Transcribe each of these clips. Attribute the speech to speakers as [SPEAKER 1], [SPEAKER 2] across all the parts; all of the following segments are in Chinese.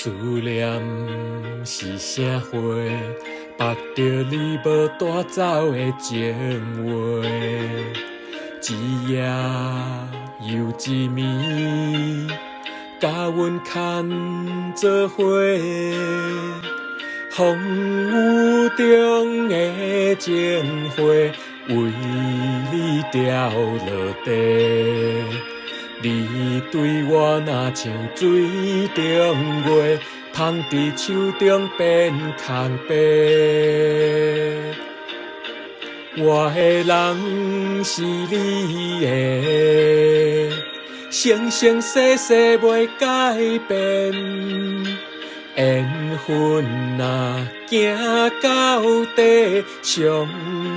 [SPEAKER 1] 思念是啥花，目着你无带走的情话，一夜又一暝，甲阮牵做伙。风雨中的情花，为你掉落地。你对我若像水中月，芳伫手中变空白。我的人是你的，生生世世袂改变。缘分若行到底，伤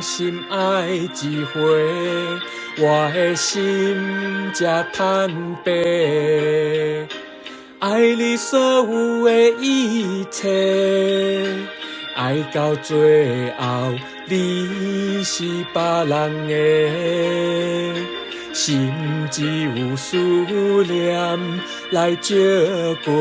[SPEAKER 1] 心爱一回。我的心才坦白，爱你所有的一切，爱到最后你是别人的，心只有思念来照过。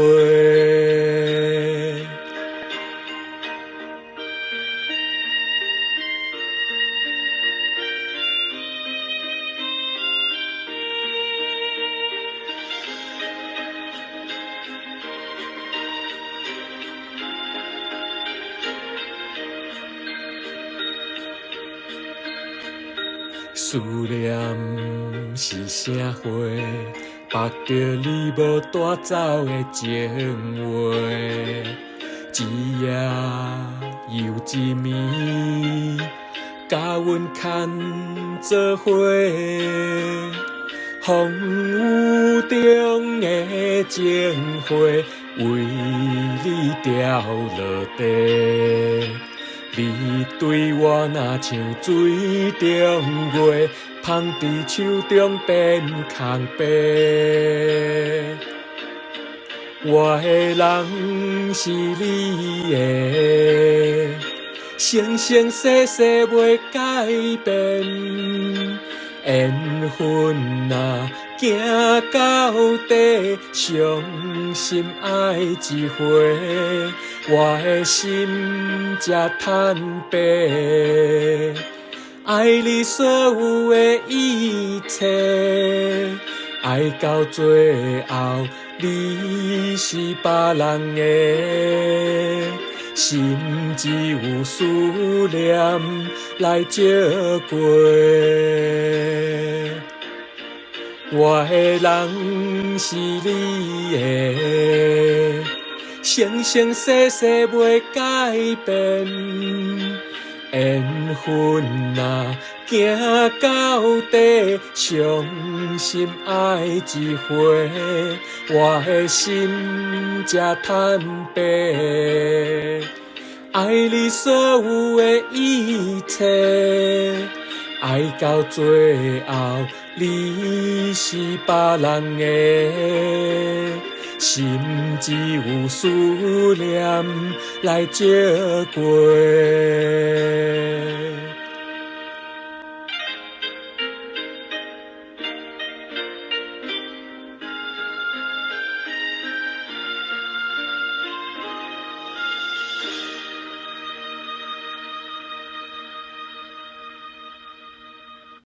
[SPEAKER 1] 思念是啥花，目着你无带走的情话，一夜又一暝，甲阮牵做伙。风雨中的情花，为你掉落地。你对我若像水中月，芳伫手中变空白。我的人是你的，生生世世袂改变。缘分若行到底，伤心爱一回。我的心才坦白，爱你所有的一切，爱到最后你是别人的，心只有思念来照过。我的人是你的，生生世世袂改变。缘分若行到底，伤心爱一回。我的心才坦白，爱你所有的一切，爱到最后你是别人的，心只有思念来照过。